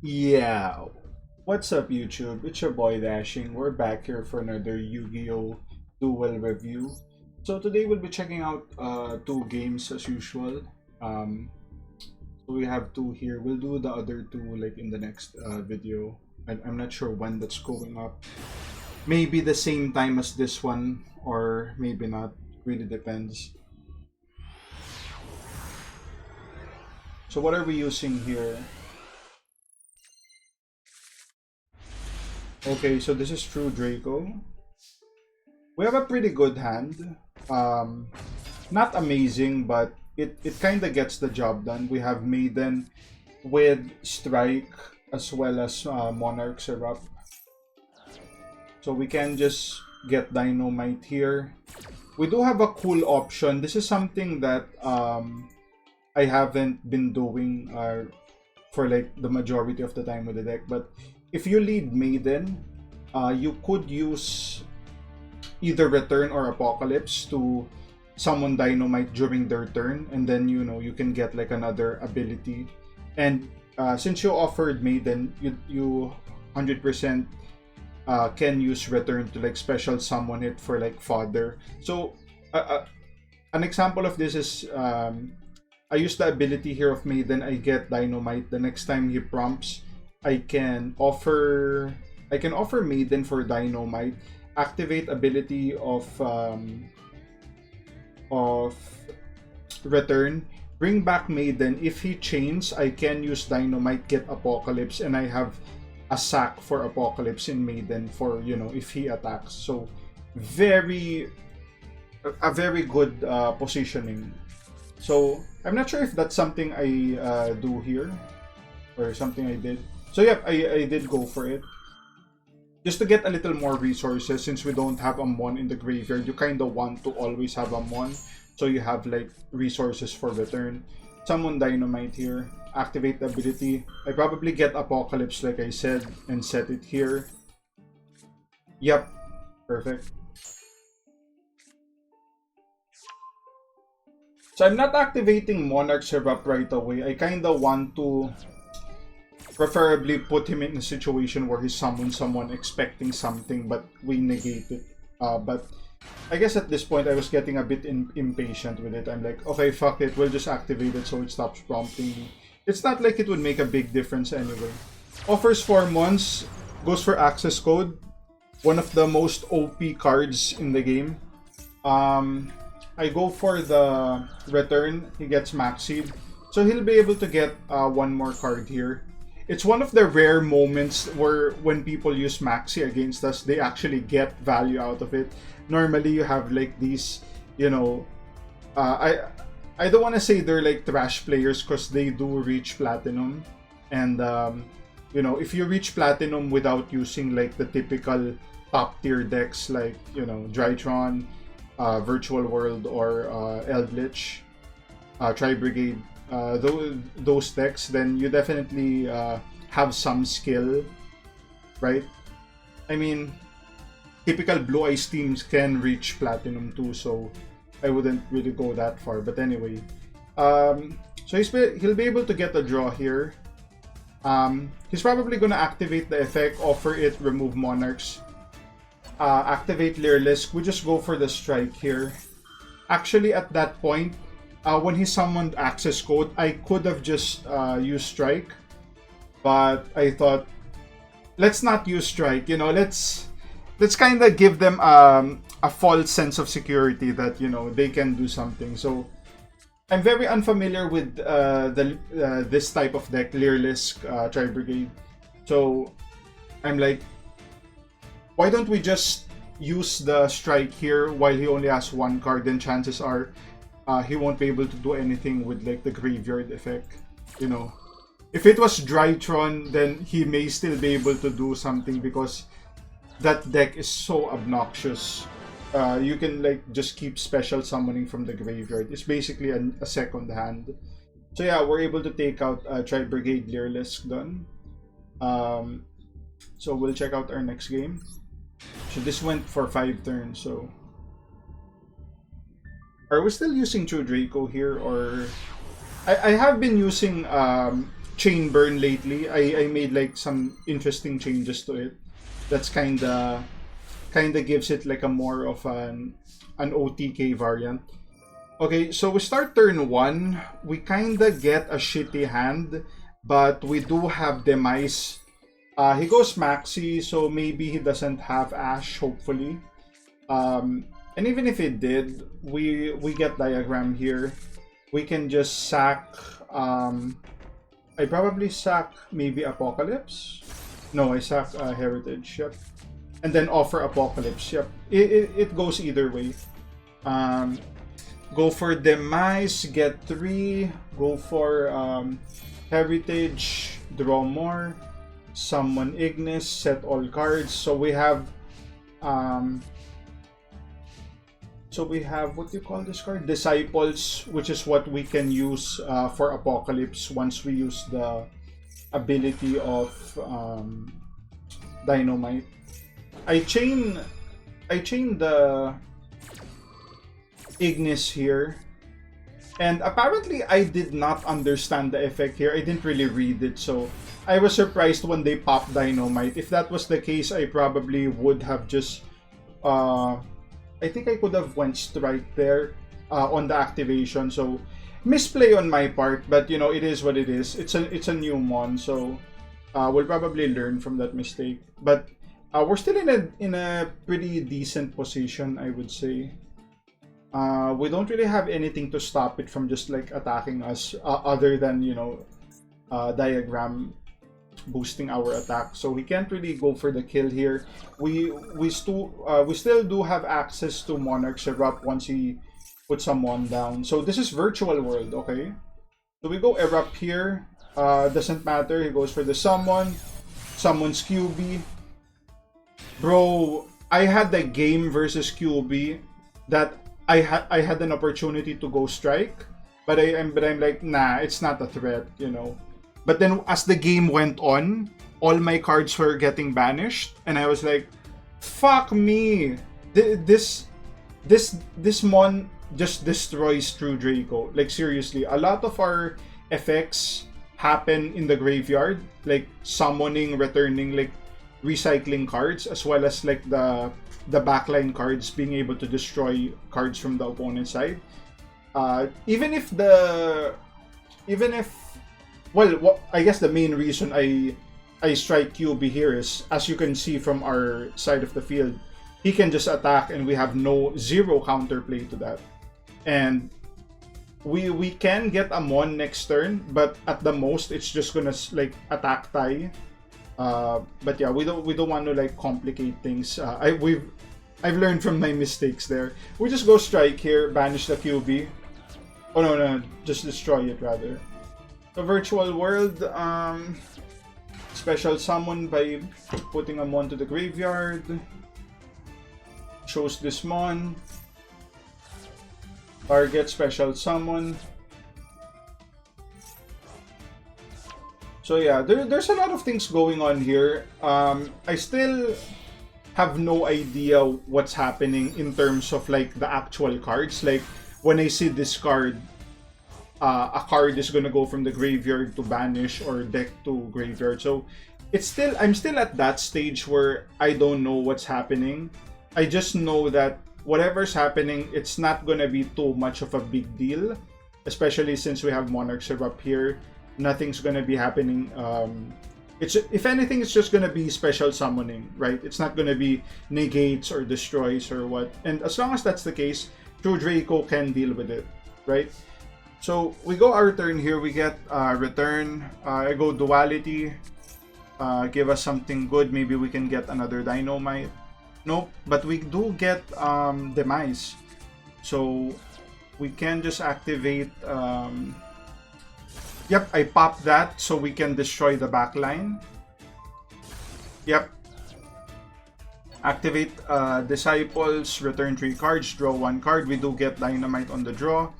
Yeah, what's up YouTube? It's your boy Dashing. We're back here for another Yu-Gi-Oh! Duel review. So today we'll be checking out two games as usual. Um, so we have two here. We'll do the other two like in the next video. I'm not sure when that's going up. Maybe the same time as this one or maybe not. Really depends. So what are we using here? Okay, so this is True Draco. We have a pretty good hand. Um, Not amazing, but it kind of gets the job done. We have Maiden with Strike as well as Monarch Syrup. So we can just get Dynamite here. We do have a cool option. This is something that I haven't been doing for like the majority of the time with the deck. But if you lead Maiden, you could use either Return or Apocalypse to summon Dynamite during their turn, and then you can get like another ability. And since you offered Maiden, you 100% can use Return to like special summon it for like fodder. So an example of this is I use the ability here of Maiden. I get Dynamite. The next time he prompts, I can offer Maiden for Dynamite. Activate ability of Return. Bring back Maiden. If he chains, I can use Dynamite, get Apocalypse, and I have a sack for Apocalypse in Maiden for if he attacks. So very a very good positioning. So I'm not sure if that's something I do here or something I did. So yeah, I did go for it. Just to get a little more resources, since we don't have a Mon in the graveyard, you kind of want to always have a Mon. So you have like resources for return. Summon Dynamite here. Activate the ability. I probably get Apocalypse like I said and set it here. Yep. Perfect. So I'm not activating Monarch Syrup right away. I kind of want to preferably put him in a situation where he summons someone expecting something, but we negate it. But I guess at this point I was getting a bit impatient with it. I'm like, okay, fuck it, we'll just activate it so it stops prompting me. It's not like it would make a big difference anyway. Offers 4 months, goes for access code. One of the most OP cards in the game. I go for the return, he gets Maxied. So he'll be able to get one more card here. It's one of the rare moments where when people use Maxi against us, they actually get value out of it. Normally, you have like these, I don't want to say they're like trash players because they do reach platinum, and if you reach platinum without using like the typical top tier decks like Drytron, Virtual World, or Eldritch, Tri-Brigade, those decks, then you definitely have some skill, right? I mean, typical Blue Eyes teams can reach Platinum too, so I wouldn't really go that far. But anyway, so he'll be able to get a draw here. He's probably going to activate the effect, offer it, remove Monarchs. Activate Lyrilusc. We just go for the strike here. Actually, at that point, when he summoned access code, I could have just used strike, but I thought, let's not use strike. Let's kind of give them a false sense of security that they can do something. So I'm very unfamiliar with this type of deck, Lyrilusc, Tri-Brigade. So I'm like, why don't we just use the strike here while he only has one card? Then chances are he won't be able to do anything with like the graveyard effect. If it was Drytron, then he may still be able to do something because that deck is so obnoxious. You can like just keep special summoning from the graveyard. It's basically a second hand. So yeah, we're able to take out Tri-Brigade Lyrilusc done. So we'll check out our next game. So this went for 5 turns, so are we still using True Draco here, or I have been using chain burn lately. I made like some interesting changes to it. That's kinda gives it like a more of an OTK variant. Okay, so we start turn 1. We kinda get a shitty hand, but we do have Demise. He goes Maxi, so maybe he doesn't have Ash, hopefully. And even if it did, we get Diagram here. We can just sack. I probably sack maybe Apocalypse. No, I sack Heritage. Yep. And then offer Apocalypse. Yep. It goes either way. Go for Demise, get 3. Go for Heritage, draw more. Summon Ignis, set all cards. So we have what do you call this card? Disciples, which is what we can use for Apocalypse once we use the ability of Dynamite. I chain the Ignis here. And apparently I did not understand the effect here. I didn't really read it, so I was surprised when they popped Dynamite. If that was the case, I probably would have just I think I could have went strike there on the activation. So misplay on my part, but you know, it is what it is. It's a new mon, so we'll probably learn from that mistake. But we're still in a pretty decent position, I would say. We don't really have anything to stop it from just like attacking us, other than, you know, Diagram boosting our attack. So we can't really go for the kill here. We still do have access to Monarch's Erupt once he puts someone down. So this is Virtual World, okay? So we go Erupt here. Doesn't matter. He goes for the summons QB. Bro, I had the game versus QB that I had an opportunity to go strike, but I'm like, nah, it's not a threat, you know. But then as the game went on, all my cards were getting banished, and I was like, fuck me. This mon just destroys True Draco. Like seriously, a lot of our effects happen in the graveyard, like summoning, returning, like recycling cards, as well as like the backline cards being able to destroy cards from the opponent's side. Even if well, I guess the main reason I strike QB here is, as you can see from our side of the field, he can just attack and we have zero counterplay to that. And we can get a mon next turn, but at the most it's just gonna like attack tie. But yeah, we don't want to like complicate things. I've learned from my mistakes there. We just go strike here, banish the QB. Oh no, just destroy it rather. The Virtual World, special summon by putting a mon to the graveyard. Shows this mon. Target special summon. So yeah, there's a lot of things going on here. I still have no idea what's happening in terms of like the actual cards. Like when I see this card, a card is gonna go from the graveyard to banish or deck to graveyard. So I'm still at that stage where I don't know what's happening. I just know that whatever's happening, it's not gonna be too much of a big deal, especially since we have Monarch's Erupt here. Nothing's gonna be happening. If anything, it's just gonna be special summoning, right? It's not gonna be negates or destroys or what. And as long as that's the case, True Draco can deal with it, right? So we go our turn here. We get return. I go duality. Give us something good. Maybe we can get another Dynamite. Nope. But we do get Demise. So we can just activate. Yep, I pop that so we can destroy the backline. Yep. Activate Disciples, return 3 cards, draw 1 card. We do get Dynamite on the draw.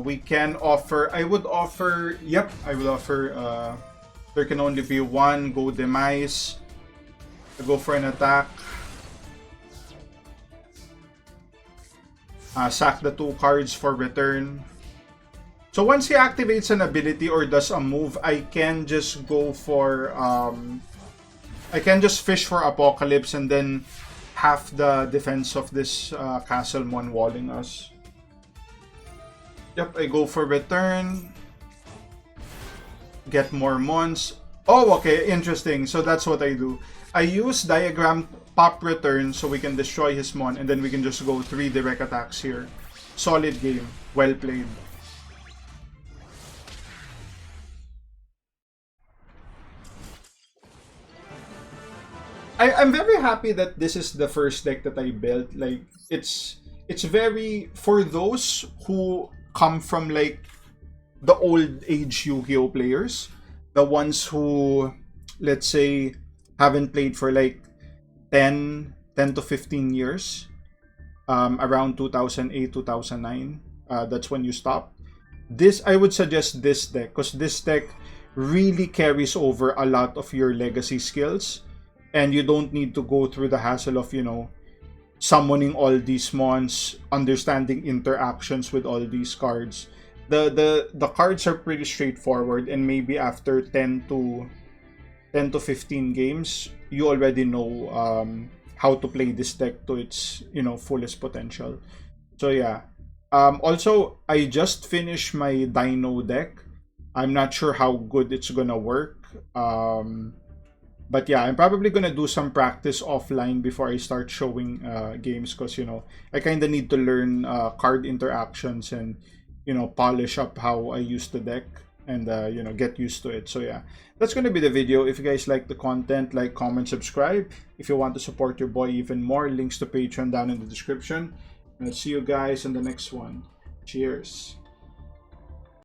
We can offer, I would offer, there can only be one, go Demise. I go for an attack. Sack the 2 cards for return. So once he activates an ability or does a move, I can just go for I can just fish for Apocalypse and then half the defense of this castle mon walling us. Yep, I go for return. Get more mons. Oh, okay, interesting. So that's what I do. I use diagram pop return so we can destroy his mon and then we can just go 3 direct attacks here. Solid game. Well played. I'm very happy that this is the first deck that I built. Like it's very for those who come from like the old age Yu-Gi-Oh players, the ones who let's say haven't played for like 10 to 15 years, around 2008 2009, that's when you stop. This I would suggest this deck because this deck really carries over a lot of your legacy skills and you don't need to go through the hassle of, you know, summoning all these mons, understanding interactions with all these cards. The cards are pretty straightforward and maybe after 10 to 15 games you already know how to play this deck to its, you know, fullest potential. So yeah. Also I just finished my Dino deck. I'm not sure how good it's gonna work. But yeah, I'm probably gonna do some practice offline before I start showing games because, you know, I kind of need to learn card interactions and, you know, polish up how I use the deck and, you know, get used to it. So yeah, that's gonna be the video. If you guys like the content, like, comment, subscribe. If you want to support your boy even more, links to Patreon down in the description. And I'll see you guys in the next one. Cheers.